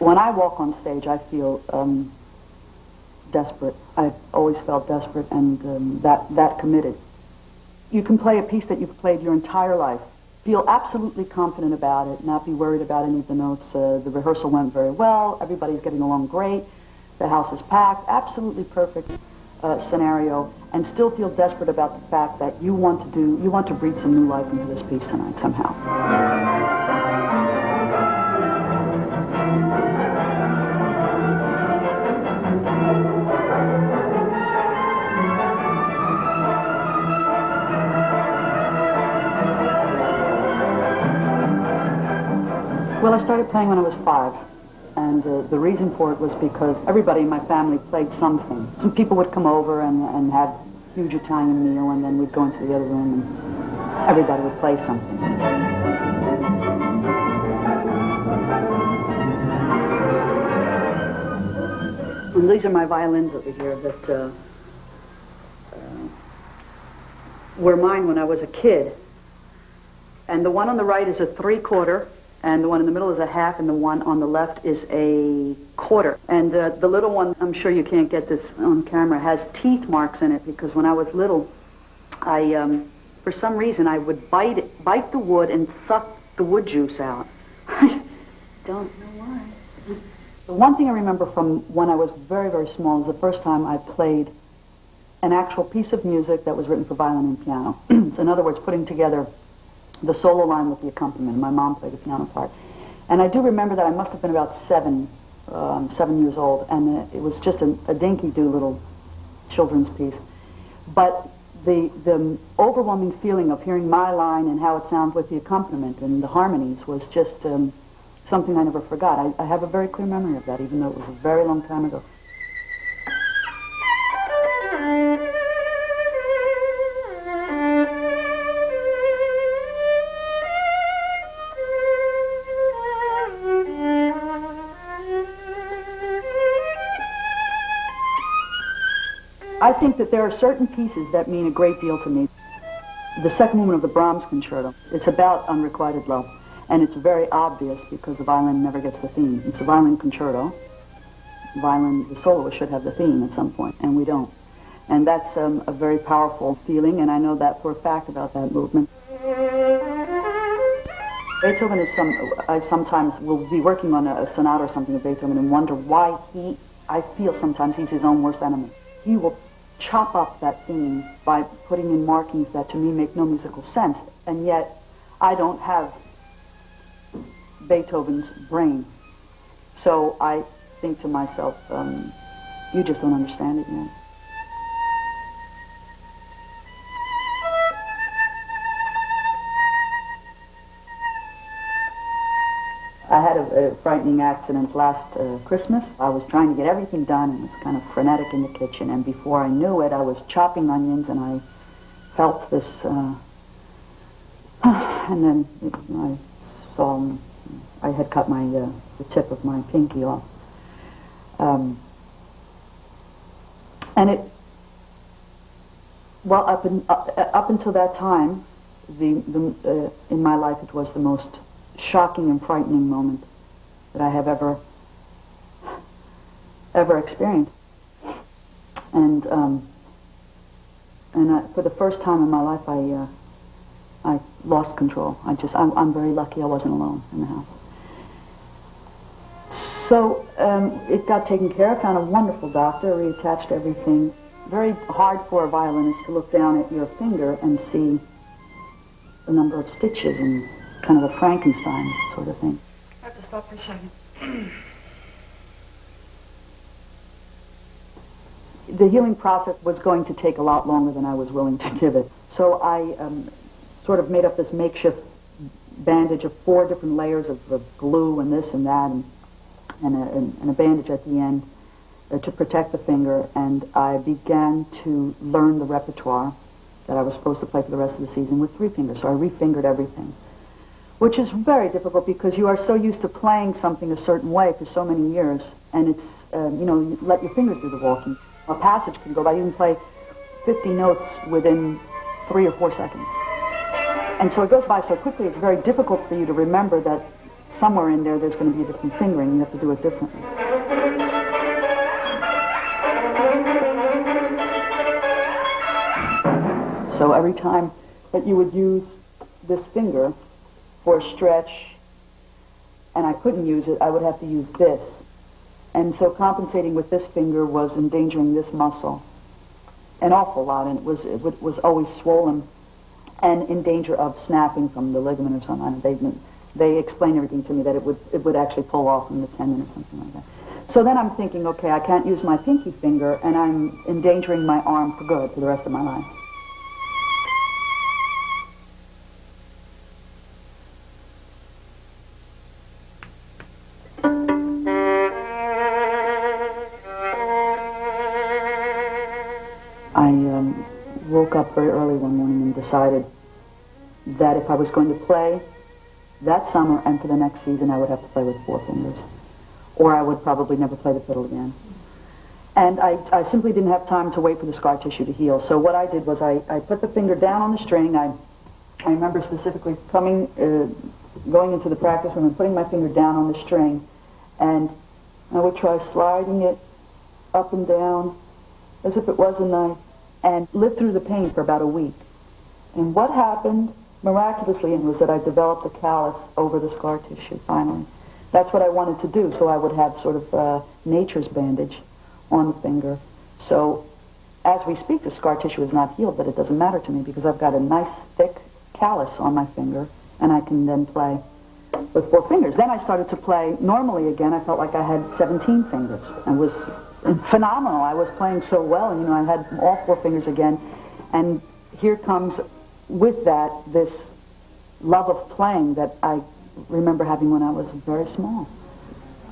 When I walk on stage, I feel desperate. I've always felt desperate and that committed. You can play a piece that you've played your entire life, feel absolutely confident about it, not be worried about any of the notes. The rehearsal went very well, everybody's getting along great, the house is packed, absolutely perfect scenario, and still feel desperate about the fact that you want to breathe some new life into this piece tonight somehow. Well, I started playing when I was 5, and the reason for it was because everybody in my family played something. Some people would come over and have a huge Italian meal, and then we'd go into the other room, and everybody would play something. And these are my violins over here that were mine when I was a kid. And the one on the right is a 3/4. And the one in the middle is a half, and the one on the left is a 1/4. And the little one, I'm sure you can't get this on camera, has teeth marks in it because when I was little, for some reason, I would bite the wood and suck the wood juice out. I don't know why. The one thing I remember from when I was very, very small is the first time I played an actual piece of music that was written for violin and piano. So in other words, putting together the solo line with the accompaniment. My mom played the piano part. And I do remember that I must have been about 7 years old, and it was just a dinky-do little children's piece. But the overwhelming feeling of hearing my line and how it sounds with the accompaniment and the harmonies was just something I never forgot. I have a very clear memory of that, even though it was a very long time ago. I think that there are certain pieces that mean a great deal to me. The second movement of the Brahms Concerto, it's about unrequited love, and it's very obvious because the violin never gets the theme. It's a violin concerto. The soloist should have the theme at some point, and we don't. And that's a very powerful feeling, and I know that for a fact about that movement. Beethoven is I sometimes will be working on a sonata or something of Beethoven and wonder why I feel sometimes he's his own worst enemy. He will chop up that theme by putting in markings that to me make no musical sense, and yet I don't have Beethoven's brain. So I think to myself, you just don't understand it yet. I had a frightening accident last Christmas. I was trying to get everything done, and it was kind of frenetic in the kitchen, and before I knew it, I was chopping onions, and I felt this, and then I saw I had cut the tip of my pinky off. And up until that time, in my life, it was the most shocking and frightening moment that I have ever experienced. And for the first time in my life, I lost control. I'm very lucky I wasn't alone in the house. So it got taken care of. Found a wonderful doctor, reattached everything. Very hard for a violinist to look down at your finger and see the number of stitches and kind of a Frankenstein sort of thing. I have to stop for a second. The healing process was going to take a lot longer than I was willing to give it. So I sort of made up this makeshift bandage of 4 different layers of glue and this and that and a bandage at the end to protect the finger. And I began to learn the repertoire that I was supposed to play for the rest of the season with 3 fingers. So I refingered everything, which is very difficult because you are so used to playing something a certain way for so many years, and it's, you let your fingers do the walking. A passage can go by, you can play 50 notes within 3 or 4 seconds. And so it goes by so quickly, it's very difficult for you to remember that somewhere in there's going to be a different fingering. You have to do it differently. So every time that you would use this finger for a stretch, and I couldn't use it, I would have to use this. And so compensating with this finger was endangering this muscle an awful lot, and it was always swollen and in danger of snapping from the ligament or something. They explained everything to me that it would actually pull off from the tendon or something like that. So then I'm thinking, okay, I can't use my pinky finger, and I'm endangering my arm for good for the rest of my life. I woke up very early one morning and decided that if I was going to play that summer and for the next season, I would have to play with 4 fingers, or I would probably never play the fiddle again. And I simply didn't have time to wait for the scar tissue to heal. So what I did was I put the finger down on the string. I remember specifically going into the practice room and putting my finger down on the string, and I would try sliding it up and down as if it was a knife, and lived through the pain for about a week. And what happened miraculously was that I developed a callus over the scar tissue finally. That's what I wanted to do, so I would have sort of nature's bandage on the finger. So as we speak, the scar tissue is not healed, but it doesn't matter to me because I've got a nice thick callus on my finger, and I can then play with 4 fingers. Then I started to play normally again. I felt like I had 17 fingers. It was phenomenal. I was playing so well, and I had all 4 fingers again. And here comes with that this love of playing that I remember having when I was very small.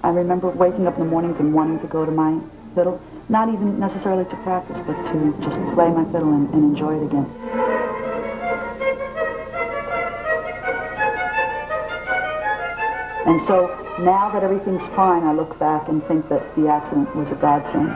I remember waking up in the mornings and wanting to go to my fiddle, not even necessarily to practice, but to just play my fiddle and enjoy it again. And so now that everything's fine, I look back and think that the accident was a godsend.